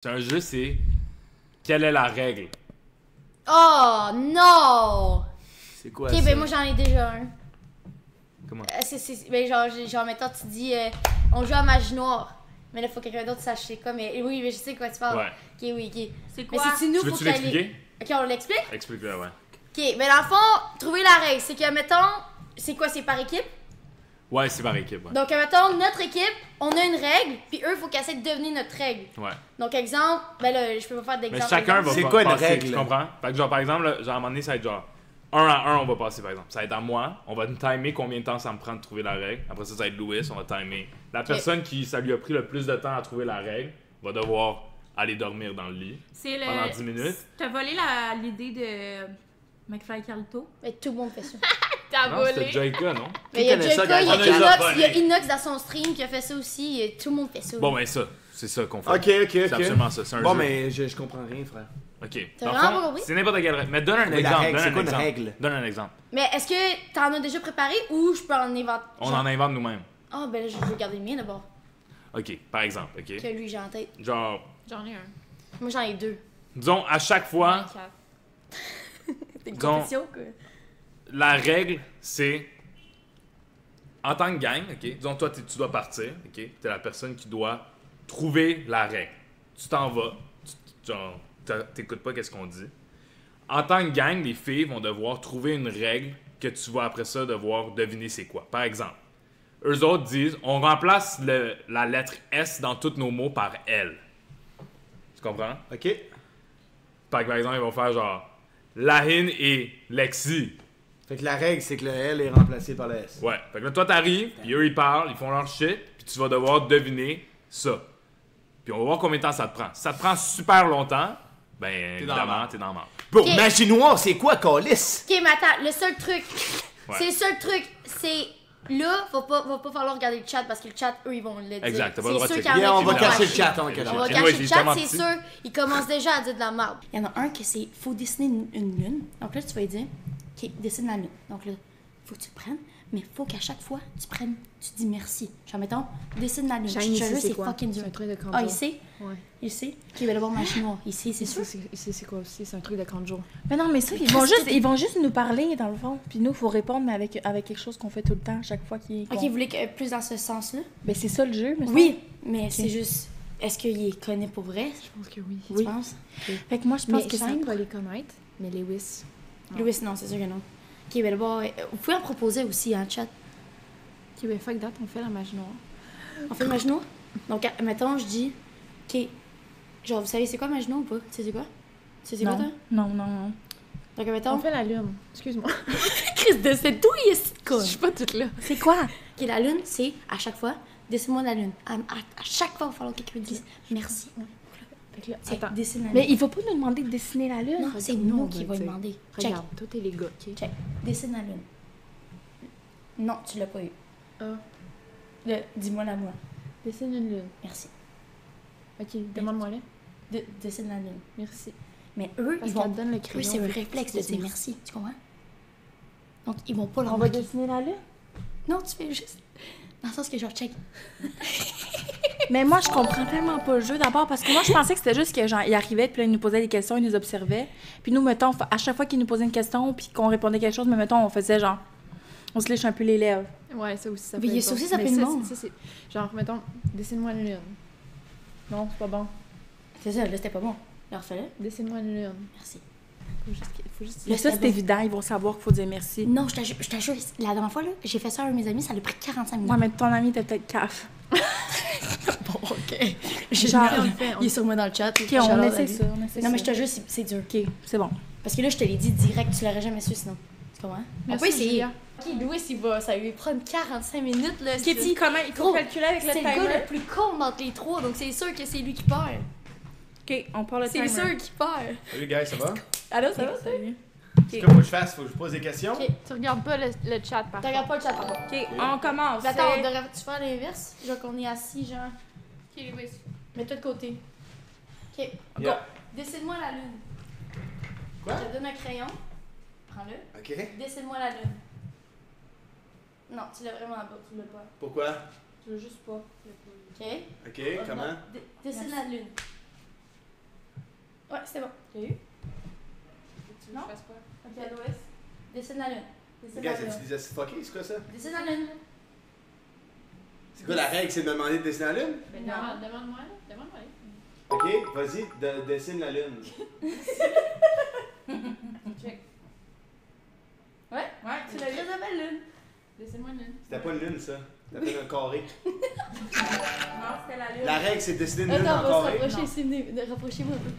C'est un jeu, c'est quelle est la règle? Oh non! C'est quoi Ok, ça? ben moi j'en ai déjà un. Comment? Ben genre mettons tu dis on joue à magie noire. Mais là faut que quelqu'un d'autre sache c'est quoi, mais oui, mais je sais quoi tu parles. Ouais. Ok, oui, ok. C'est Mais quoi? c'est nous, Tu faut veux-tu qu'elle l'expliquer? Ok, on l'explique? Explique-le, ouais. Ok, ben dans le fond, trouver la règle, c'est que mettons, c'est quoi, c'est par équipe? Ouais, c'est par équipe, ouais. Donc mettons, notre équipe, on a une règle, puis eux, faut qu'ils essaient de deviner notre règle. Ouais. Donc exemple, ben là, je peux pas faire Mais d'exemple. chacun va C'est pas quoi une passer, règle? tu comprends? Fait que genre, par exemple, là, genre, à un moment donné, ça va être genre 1 à 1, on va passer, par exemple. Ça va être à moi, on va timer combien de temps ça me prend de trouver la règle. Après ça va être Louis, on va timer. La personne qui, ça lui a pris le plus de temps à trouver la règle, va devoir aller dormir dans le lit C'est le... pendant 10 minutes. T'as volé l'idée de McFly Carlito? Mais tout le monde fait ça. T'as Non, c'était Joyka, non? Mais il y a connaît ça, Jeka, il y a guys? On les a Inox, volés. il y a Inox dans son stream qui a fait ça aussi, et tout le monde fait ça. Bon, ben ça, c'est ça qu'on fait. Ok. C'est absolument ça, c'est un Bon, jeu. mais je comprends rien, frère. Ok. T'as Dans le vraiment fond, pas compris? c'est n'importe quelle règle. Mais donne un Oui, la exemple. règle, Donne c'est un quoi une exemple. règle? Donne un exemple. Mais est-ce que t'en as déjà préparé ou je peux en inventer? On en invente nous-mêmes. Ah, ben là, je vais garder le mien d'abord. Ok, par exemple, ok? Que lui, j'ai en tête. Genre, J'en ai un. Moi, j'en ai deux. disons, à chaque fois, 24. C'est une Donc- compétition, quoi. la règle, c'est en tant que gang, ok? Disons, toi, tu dois partir, ok? T'es la personne qui doit trouver la règle. Tu t'en vas, genre, t'écoutes pas qu'est-ce qu'on dit. En tant que gang, les filles vont devoir trouver une règle que tu vas après ça devoir deviner c'est quoi. Par exemple, eux autres disent, on remplace la lettre S dans tous nos mots par L. Tu comprends? Ok. Fait que, par exemple, ils vont faire genre Lahine et Lexi. Fait que la règle, c'est que le L est remplacé par le S. Ouais. Fait que là, toi, t'arrives, puis eux, ils parlent, ils font leur shit, puis tu vas devoir deviner ça. Puis on va voir combien de temps ça te prend. Si ça te prend super longtemps, ben, T'es dans la évidemment, merde. t'es dans le marde. Bro, Ok. magie noire, c'est quoi, Calis? Ok, mais attends, le seul truc, Ouais. c'est le seul truc, c'est là, va pas falloir regarder le chat parce que le chat, eux, ils vont le dire. Exact, t'as pas le C'est droit de sûr checker. qu'il y en a Bien, on qui va vont cacher le lâcher. chat, on va cacher On le va chat. Ouais, cacher j'ai le chat, tellement c'est petit. sûr. Il commence déjà à dire de la merde. Il y en a un que c'est, faut dessiner une lune. Donc là, tu vas lui dire, ok, dessine la lune. Donc là, faut que tu le prennes, mais faut qu'à chaque fois, tu dis merci. Genre, mettons, dessine la lune. Shane, Je il te sait jure, c'est c'est quoi? fucking dur. C'est un truc de 30 Ah, jours. il sait? Ouais. Il sait? Ok, il va d'abord machine noire. Il sait, c'est sûr. Il sait c'est quoi aussi, c'est un truc de 30 jours. Mais non, mais ça, Mais ils vont juste nous parler, dans le fond. Puis nous, il faut répondre, mais avec quelque chose qu'on fait tout le temps, chaque fois qu'il Ok, vous voulez que plus dans ce sens-là? Ben, c'est ça le jeu, mais Oui, mais c'est juste. Est-ce qu'il connaît pour vrai? Je pense que oui. Tu penses? Fait que moi, je pense Mais que ça... Shane va les connaître, mais Lewis. Louis, non, c'est sûr que non. Ok, ben d'abord, vous pouvez en proposer aussi en chat. Ok, ben fuck that, on fait la magie noire. On fait le Maginot? Donc, mettons, je dis, ok, genre, vous savez c'est quoi Maginot ou pas? Tu sais c'est quoi? Tu sais c'est quoi, toi? Non, non, non. Donc, On mettons, fait la lune. Excuse-moi. Chris de c'est tout, il est si Je con. suis pas toute là. C'est quoi? Ok, la lune, c'est à chaque fois, dessine-moi la lune. À chaque fois, il va falloir que quelqu'un dise merci. Fait que là, C'est attends. dessine la lune. Mais il faut pas nous demander de dessiner la lune. Non, c'est Nous, nous on qui va va dire. demander. Check, Regarde, toi t'es les gars, ok? check. Dessine la lune. Non, tu l'as pas eu. Ah. Dis-moi la moi. Dessine une lune. Merci. Ok, demande-moi là. Dessine la lune. Merci. Mais eux, Parce ils vont. qu'elle donne le Eux, crayon. c'est le réflexe de dire merci. Tu comprends? Donc, ils vont pas le On va remarquer. dessiner la lune? Non, tu fais juste. Dans le sens que genre, check. Mais moi, je comprends tellement pas le jeu, d'abord, parce que moi, je pensais que c'était juste que, genre, il arrivait, puis là, il nous posait des questions, il nous observait. Puis nous, mettons, à chaque fois qu'il nous posait une question, puis qu'on répondait quelque chose, mais mettons, on faisait genre... On se lèche un peu les lèvres. Ouais, ça aussi, ça Mais peut être ça bon. aussi, ça Mais peut être bon. ça, c'est... Genre, mettons, dessine-moi une lune. Non, c'est pas bon. C'est ça, là, c'était pas bon. Alors, fais-le. Dessine-moi une lune. Merci. Faut juste Mais Là, ça, c'était c'est bon. évident, ils vont savoir qu'il faut dire merci. Non, je t'assure, la dernière fois, là, j'ai fait ça à un de mes amis, ça a pris 45 minutes. Ouais, mais ton ami était peut-être caf. Bon, ok. Genre, Il est sur moi dans le chat. OK, on essaie ça, on essaie ça. Non, mais je te jure, c'est dur. OK, c'est bon. Parce que là, je te l'ai dit direct, tu l'aurais jamais su sinon. Tu comprends? On Merci, peut essayer. Julia. Ok, Louis, il va, ça lui prendre 45 minutes, là. Kitty, comment il faut Gros, calculer avec le C'est le timer? gars le plus con entre les trois, donc c'est sûr que c'est lui qui perd. OK, on part le timer. C'est sûr qu'il perd. Salut, guys, ça va? Allô, ça va? Salut. Qu'est-ce que faut que je fasse? Faut que je pose des questions? Ok. Tu regardes pas le chat, par Tu regardes pas le chat, par contre. OK, on commence. Mais attends, on devrait-tu faire l'inverse? Genre qu'on est assis, genre. Ok, Louis. Mets-toi de côté. Ok, go. Yeah. Dessine-moi la lune. Quoi? Je te donne un crayon. Prends-le. Ok. Dessine-moi la lune. Non, tu l'as vraiment pas, tu l'as pas. Pourquoi? Tu l'as juste pas. Ok? Ok, comment? Dessine la lune. c'est bon. T'as eu? Tu Non? fasses quoi? Ok, Aloïs. Dessine la lune. Dessine Gars, la lune. c'est-tu des acides fuckés? C'est quoi ça? Dessine la lune. C'est quoi la règle? C'est de me demander de dessiner la lune? Ben, Non. demande-moi, là. Demande-moi. Ok, vas-y, dessine la lune. Check. Ouais? Ouais, tu l'as Très eu? belle lune. Dessine-moi une lune. C'était pas une lune, ça. C'était un carré. Non, c'était la lune. La règle, c'est de dessiner une lune Attends, en on va se carré. rapprocher, c'est venu. Rapprochez-moi un peu.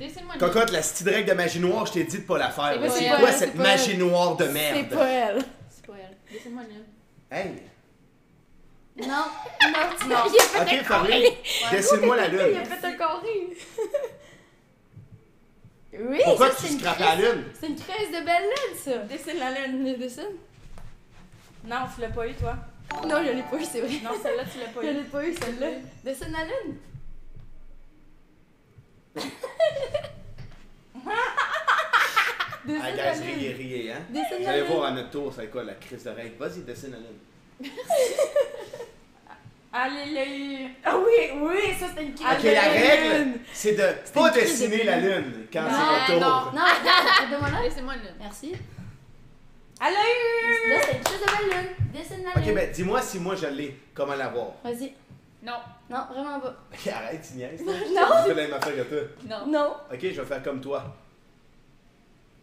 Dessine-moi une lune. Cocotte, la petite règle de magie noire, je t'ai dit de pas la faire. C'est là. pas C'est elle, quoi c'est cette pas magie elle. noire de C'est merde? pas elle. C'est pas elle. Dessine-moi une lune. Hey! Non, non, non. Ok, Fabi, dessine-moi la Il lune. a fait un carré. Oui, Pourquoi ça, tu c'est une scrapes crise- la lune? C'est une crise de belle lune, ça. Dessine la lune. Le dessine? Non, tu l'as pas eu, toi. Non, je l'ai pas eu, c'est vrai. Non, celle-là, tu l'as pas Je eu. l'ai pas eu, celle-là. Dessine la lune. Dessine Ah, la guys, riez, lune. riez, hein? Dessine Vous la allez lune. voir à notre tour, c'est quoi la crise de règle. Vas-y, dessine la lune. Allez, l'a eu. Ah oui, oui, ça c'était une crise Ok, de la belle règle, lune. c'est de pas une crise de dessiner belle la lune. lune quand Non, c'est votre tour. Non, regarde, donne-moi là. Laissez-moi une lune. Merci. Elle a eu! Là, c'est une crise de belle lune. Dessine la Ok, lune. ben dis-moi si moi je l'ai, comment l'avoir? Vas-y. Non. Non, vraiment pas. Ok, arrête, tu niaises. là. Non. Je fais la même affaire que toi. Non. Non. Ok, je vais faire comme toi.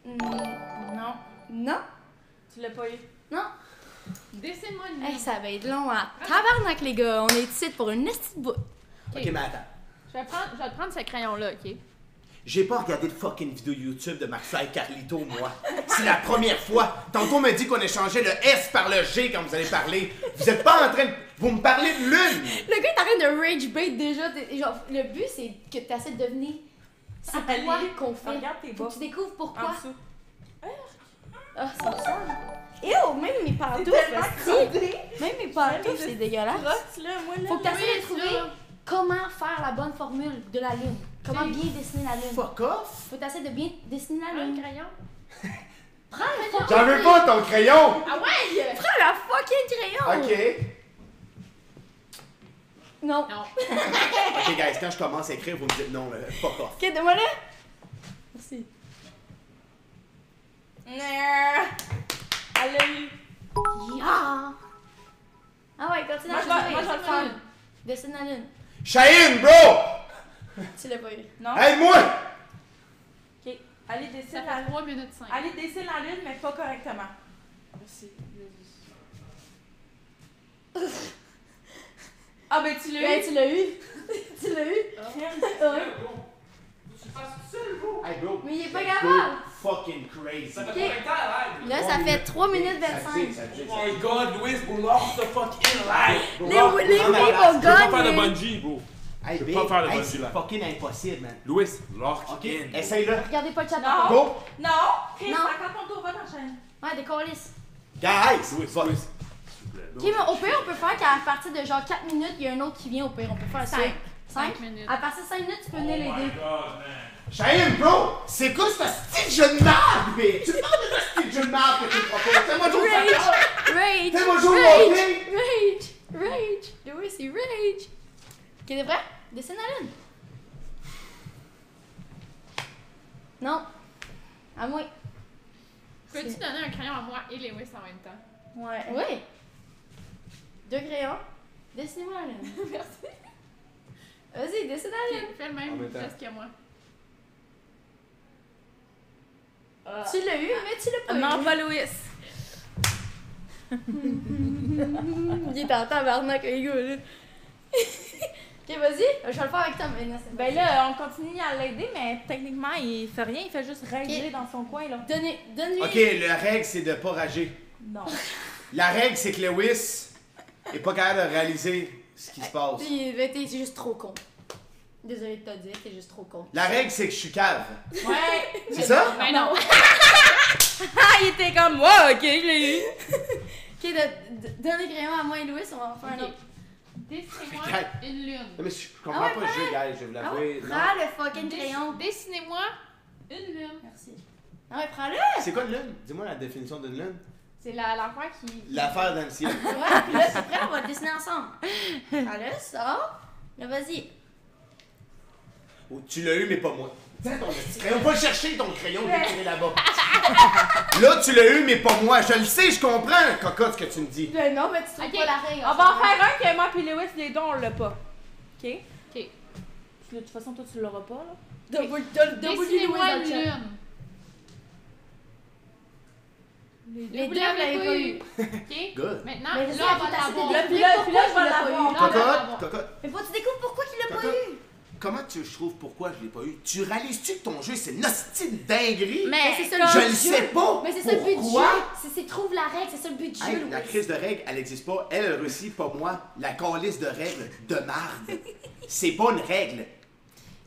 Non, Non. tu l'as pas eu. Non. Dessine-moi une Hey, lune. ça va être long à tabarnak, les gars. On est ici pour une petite bout. Ok, mais attends. Je vais te prendre ce crayon-là, ok? J'ai pas regardé de fucking vidéo YouTube de McFly Carlito, moi. C'est la première fois. Tantôt, on m'a dit qu'on échangeait le S par le G quand vous allez parler. Vous êtes pas en train de... Vous me parlez de lune! Le gars est en train de rage bait déjà. Genre, le but, c'est que tu essaies de deviner c'est Allez. quoi qu'on fait. Regarde tes Faut bas. que tu découvres En pourquoi. dessous. Ah, ça me sale. Ew, même mes pantoufles, esti. Même mes pantoufles, c'est dégueulasse. Crotte-là, moi, là. Faut que tu essaies de Oui, trouver ça. comment faire la bonne formule de la lune. Comment bien dessiner la lune. Fuck off! Faut que tu essaies de bien dessiner la Un lune. crayon. Prends le fucking J'en veux pas ton crayon! Ah ouais! Prends la fucking crayon! Ok. Non. Non. Ok, guys, quand je commence à écrire, vous me dites non, fuck off. Ok, donne-moi là. Merci. Elle a eu. Ya! Ah ouais, continue Moi, à je vais jouer. le faire. Dessine la lune. Cheyenne, bro! Tu l'as pas eu. Non? Aide-moi! Ok. Allez, dessine Ça la fait 3 minutes 5. Allez, dessine la lune, mais pas correctement. Merci. Ah, ben, tu l'as Ouais, eu. tu l'as eu. Tu l'as eu. Ouais. Hey, bro. Mais il est pas c'est capable. fucking crazy. Ok. Là, ça fait 3 minutes 25. Oh my god, Louis, bro, lock the fuck in live. Les people Je peux pas faire de gone. bungee, bro. Hey, Je peux babe, pas faire de hey, bungee, c'est là. fucking impossible, man. Louis, lock Ok, in. essaye-le. Regardez pas le chat. Non. Go! Non! Chris, Non. c'est encore ton tour, va t'enchaîner. Ouais, des colis. Guys! Louis, va- Louis. Ok, mais au pire, on peut faire qu'à partir de genre 4 minutes, il y a un autre qui vient au pire. On peut faire 5. 5 minutes. À partir de 5 minutes, tu peux venir Oh my l'aider. god, man. Cheyenne, bro! C'est quoi ce style jeu de merde, bitch? Tu parles de ce style jeu de merde que tu me proposes? Fais-moi jouer au Rage! soccer. Rage! Fais-moi jouer au Rage! hockey. Rage! Rage! Louis, c'est rage! Ok, t'es prêt? Dessine la lune. Non. À moi. Peux-tu donner un crayon à moi et Lewis en même temps? Ouais. Oui. 2 crayons. Dessinez-moi la lune. Merci. Vas-y, dessine la lune. Ok, fais le En même même temps. geste que moi. Tu l'as eu, mais tu l'as pas Non, eu. pas Louis. Il est en tabarnak, les gars, là. Ok, vas-y. Je vais le faire avec toi, maintenant. Ben là, on continue à l'aider, mais techniquement, il fait rien, il fait juste rager Ok. dans son coin, là. Donne-lui. Ok, la règle, c'est de pas rager. Non. La règle, c'est que Lewis est pas capable de réaliser ce qui se passe. T'es juste trop con. Désolé de te dire, t'es juste trop con. La règle, c'est que je suis cave. Ouais. C'est ça? Mais non. Ah, il était comme moi, ok, je l'ai eu. Ok, donne les crayons à moi et Louis, on va en faire un Ok. autre. Dessinez-moi Regarde. une lune. Non, mais je comprends Ah ouais, pas le jeu, guys, je vais vous Ah ouais, l'avouer. Non. prends le fucking crayon. Dessinez-moi une lune. Merci. Ah ouais, prends-le. C'est quoi une lune? Dis-moi la définition d'une lune. C'est l'affaire qui. L'affaire dans le ciel. Ouais, puis là, c'est prêt, on va le dessiner ensemble. Prends-le, ça. Là, vas-y. Ou tu l'as eu, mais pas moi. Tiens ton petit crayon. Va le chercher ton crayon que tu es là-bas. Là, tu l'as eu, mais pas moi. Je le sais, je comprends, cocotte, ce que tu me dis. Non, mais tu trouves Ok. pas la règle. On va en faire un que moi puis Lewis, les deux, on l'a pas. OK? Ok. De toute façon, toi, tu l'auras pas, là. Dessinez-moi une lune. Les Vous deux, l'avez l'avez pas pas eu. eu. Ok? Good. Maintenant, Mais là, ça, on va t'as assez l'avoir. de- Puis là, je vais l'avoir. Là, on va l'avoir. Cocotte, cocotte. Mais faut que tu découvres pourquoi il l'a pas Cocotte. eu. Comment tu trouves pourquoi je l'ai pas eu? Tu réalises-tu que ton jeu, c'est une hostie de dinguerie? Mais c'est ça le Je but le du sais jeu. pas! Mais c'est ça le but du Pourquoi? jeu. C'est trouve la règle, c'est ça le but du Hey, jeu, la Louis. crise de règles, elle n'existe pas. Elle réussit, pas moi. La calice de règles de marde. C'est pas une règle.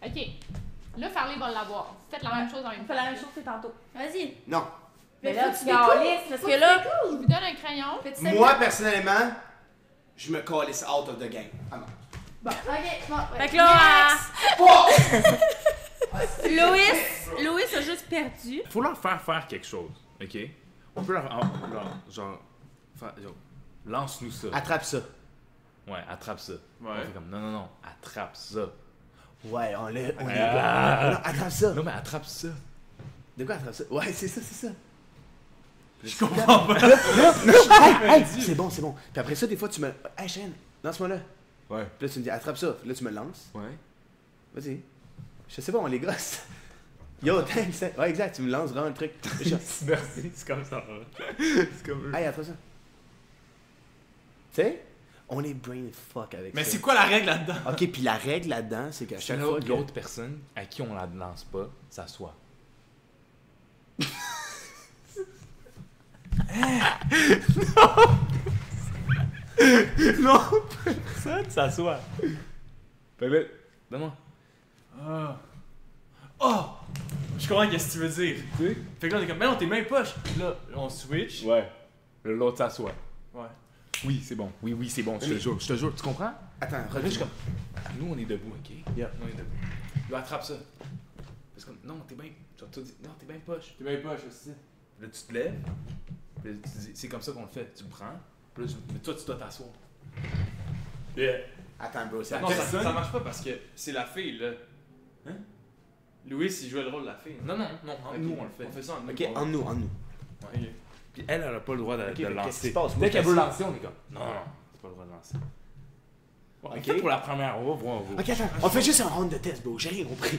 Ok. Là, Farley va l'avoir. Faites la même chose en même On temps. fait la même chose que tantôt. Vas-y. Non. Mais Mais là, faut tu que tu découvres. calisses, parce Faut que que là... Je vous donne un crayon. Fais-tu Moi, ça? personnellement, je me calisse out of the game. Ah non. Bon, ok. Bon, ouais. Fait que là, Oh! Louis a juste perdu. Faut leur faire quelque chose, ok? On peut genre, lance-nous ça. Attrape ça. Ouais, attrape ça. Ouais. On fait comme, non, attrape ça. Ouais, on l'a. Ah. Non, attrape ça. Non, mais attrape ça. De quoi attrape ça? Ouais, c'est ça, c'est ça. Je comprends pas. Hey, c'est bon, c'est bon. Puis après ça, des fois, tu me. Hey, Shane, lance-moi là. Ouais. Puis là, tu me dis, attrape ça. Puis là, tu me lances. Ouais. Vas-y. Je sais pas, on les gosse. Yo, thanks. Ouais, exact, tu me lances vraiment le truc. Merci, c'est comme ça. C'est comme Hey, attrape ça. Tu sais, on est brain fuck avec Mais ça. c'est quoi la règle là-dedans? Ok, puis la règle là-dedans, c'est qu'à chaque fois que. l'autre personne à qui on la lance pas, s'assoit. Non, personne s'assoit. Fait que là, donne-moi. Ah. Oh! Je comprends qu'est-ce que tu veux dire. Tu sais? Fait que là, on est comme, mais non, t'es main poche. Là, on switch. Ouais. L'autre s'assoit. Ouais. Oui, c'est bon. Oui, c'est bon, je te jure. Tu comprends? Attends, Là, je reviens suis comme, nous, on est debout, ok? Yeah. Nous, on est debout. Là, attrape ça. Parce que, non, t'es bien. Tu vas tout dire, non, t'es bien poche. T'es main poche aussi. Là, tu te lèves. Puis là, tu dis, c'est comme ça qu'on le fait. Tu le prends. Puis là, mais toi, tu dois t'asseoir. Attends, bro, c'est Non, la ça marche pas parce que c'est la fille, là. Hein? Louis, il jouait le rôle de la fille. Non, nous, on le fait. On fait ça en nous. Ok, en nous, en nous. Ok. Puis elle a pas le droit de, Ok, de mais lancer. qu'est-ce qui se passe? Moi, Dès qu'elle je veut fais lancer, on est comme, non, c'est pas le droit de lancer. Bon, Ok. peut-être pour la première, on va voir. Ok, attends, on fait juste un round de test, bro. J'ai rien compris.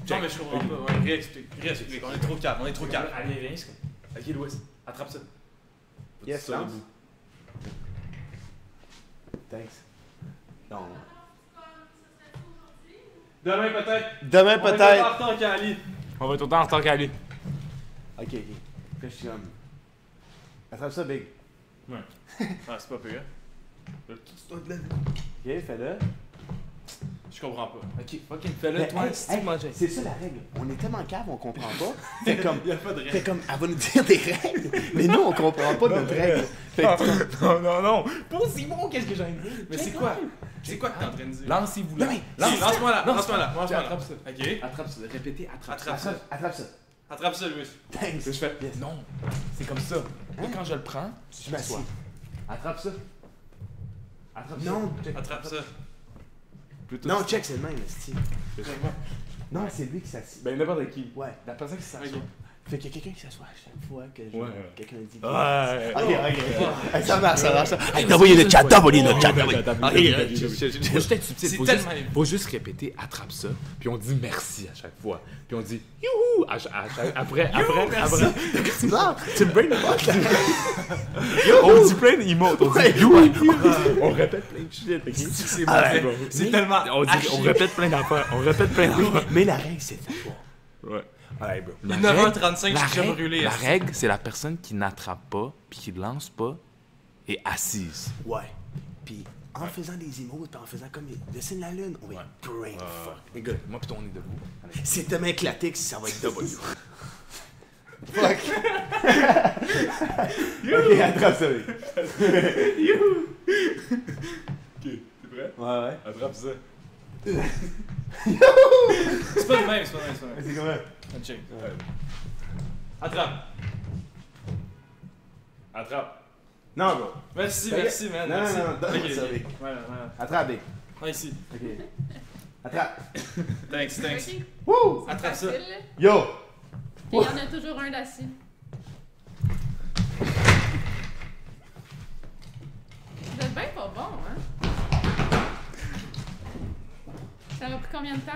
Non, mais je comprends pas. Ouais, réexplique. On est trop calme. On est trop calme. Allez, viens, c'est comme, ok, Louis, attrape ça. Yes, Ça, lance. debout. Thanks. Non. Demain, peut-être. Demain, On va être en retard qu'Ali. On va être autant en retard qu'Ali. Ok, ok. Là, je suis comme. Attrape ça, big. Ah, c'est pas pire. Ok, fais-le. Je comprends pas. Ok, fucking fais-le, Mais, toi, hey, si hey, moi j'ai. c'est ça la règle. On est tellement cave, on comprend pas. Fait comme. Y'a pas de Fait règle. comme, elle va nous dire des règles, mais nous, on comprend pas notre règle. Fait que, Non. Pas si bon, qu'est-ce que j'ai dit? Mais c'est quoi? C'est quoi que t'es en train de dire? Lancez-vous Non, là. mais- Si, lance-moi là. Non, Lance-moi là. Lance-moi là. attrape ça. Ok. Attrape ça, répétez, attrape ça. Attrape ça. attrape ça. Attrape ça, Louis. Thanks. Je fais, Yes. non, c'est comme ça. Là, quand je le prends, Je m'assois. attrape ça. Attrape ça. Non. Check. Attrape ça. Plutôt Non, ça. check, c'est le même, esti. Non, c'est lui qui s'assied. Ben, n'importe qui. Ouais. La personne qui s'assoit. Ok. Fait qu'il y a quelqu'un qui s'assoit à chaque fois que je... Ouais. quelqu'un dit... Ouais. Ok. Hey, ça marche. Hey, envoyez le chat, envoyez le chat. Faut juste être subtil. C'est Faut tellement- faut juste répéter, attrape ça. Puis on dit merci à chaque fois. Puis on dit youhou après. Non, tu me brain le On dit plein d'emotes. On dit youhou. On répète plein de shit. ok? C'est Ah, mauvais. ouais. C'est tellement. On répète plein d'affaires. Mais la règle, c'est ça. Ouais. Ouais, bro. Il est 9h35, je suis déjà brûlé. La règle, c'est la personne qui n'attrape pas puis qui lance pas est assise. Ouais. Puis en faisant des emotes, puis en faisant comme dessine la lune, on va être brain fuck. Les gars, moi pis toi on est debout. Allez. C'est tellement éclaté que ça va être W. Fuck. Ok, attrape ça, mec. Ok, t'es prêt? Ouais. Attrape ça. C'est pas de même, c'est pas de même. C'est comment? On check. Attrape. Attrape. Non, bro. Merci, Ok. merci, man. Non, Merci. non, donne-moi Ok, ça, ok. mec. Voilà. Attrape, big. Ah, ici. Ok. Attrape. Thanks. Ok. Wouh! Attrape ça. Facile, là. Yo! Il y en a toujours un d'assis. Vous êtes bien pas bon, hein? Ça m'a pris combien de temps?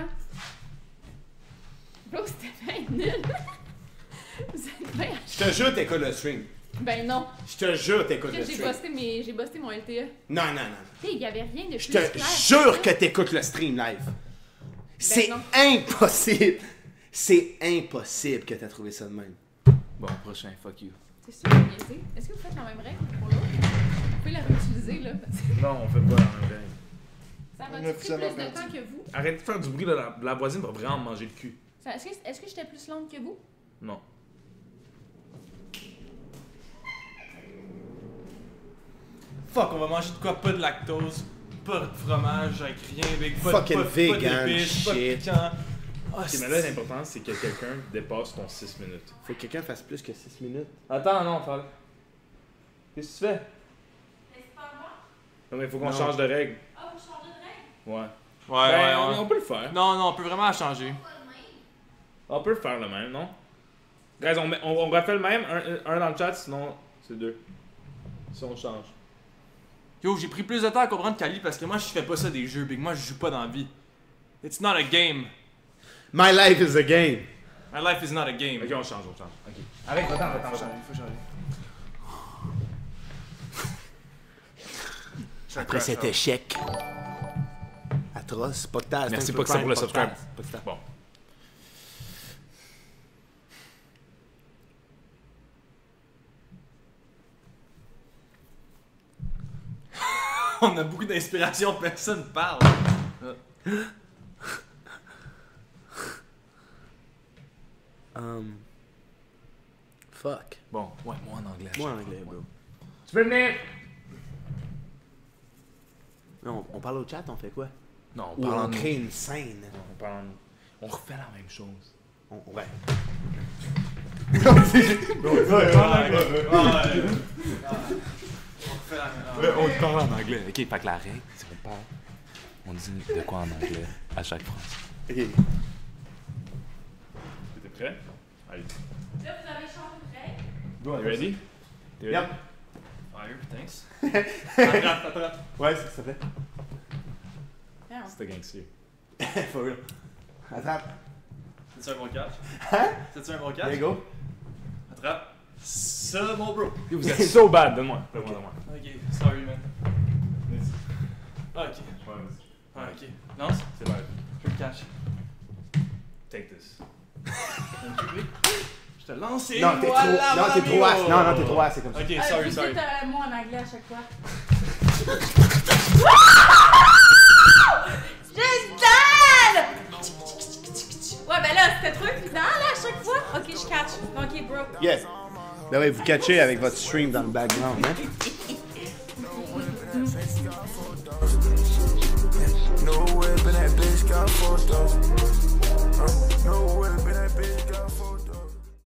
Bro, c'était bien nul. Vous êtes bien... Je te jure, t'écoutes le stream. Ben non. Je te jure, t'écoutes le J'ai stream. busté mon LTE. Non. Hey, il y avait rien de plus Je clair. te jure que t'écoutes le stream live. C'est non. impossible. C'est impossible que t'as trouvé ça de même. Bon, prochain, fuck you. C'est sûr, bien été. Est-ce que vous faites la même règle pour l'autre? Vous pouvez la réutiliser, là. parce que Non, on fait pas la même règle. Ça On a m'a pris plus officiellement de perdu. temps que vous. Arrête de faire du bruit, là, la voisine va vraiment me manger le cul. Est-ce que j'étais plus lente que vous? Non. Fuck, on va manger de quoi? Pas de lactose, pas de fromage, avec rien, avec pas Fucking de vegan d'épices, pas de shit. piquant. Ah, Ok, mais là, l'important, c'est que quelqu'un dépasse ton 6 minutes. Faut que quelqu'un fasse plus que 6 minutes. Attends, non, Fall. Qu'est-ce que tu fais? Non, mais il faut qu'on Non. change de règle. Ah, vous changez de règle? Ouais. Ouais, Ben, ouais. on peut le faire. Non, on peut vraiment changer. On peut le faire le même, non? Guys, on refait le même, un dans le chat, sinon c'est 2. Si on change. Yo, j'ai pris plus de temps à comprendre qu'Ali parce que moi je fais pas ça des jeux, big. Moi je joue pas dans la vie. It's not a game. My life is a game. My life is not a game. Ok, on change. Ok. Arrête, attends. Faut changer. Après cet échec atroce, pas que t'as. Merci, pas que ça pour le subscribe. Bon. On a beaucoup d'inspiration, personne parle. Fuck. Bon, ouais, moi en anglais. Moi en anglais, bro. Tu peux venir? Non, on parle au chat, on fait quoi? Non, Ou on crée une scène. On refait la même chose. Ouais. On parle en anglais. Ok, fait que la règle, c'est qu'on parle. On dit de quoi en anglais à chaque phrase. Ok. T'es prêt? Allez. Là, vous avez changé de règle. You ready? T'es ready? Yep. Fire, thanks. Attrape. Ouais, c'est ce que ça fait. C'était gangster. For real. Attrape. C'est-tu un bon catch? Hein? C'est-tu un bon There catch? you go. Attrape. Ça, mon bro. Vous êtes so bad, donne-moi. Ok, sorry, man. Ok. Ah, ok. Lance. C'est bad. Je le catch. Take this. Je te lance et Non, t'es trop. voilà, Non, t'es trop ass. Non, t'es trop ass, c'est comme ça. Ok, Vous sorry. dites moi en anglais à chaque fois. Just done! Ouais, ben là, c'était trop évident, là, à chaque fois. Ok, je catch. Ok, bro. Yes. Ben ouais, vous catchez avec votre stream dans le background, hein? No whip and that bitch got photos. No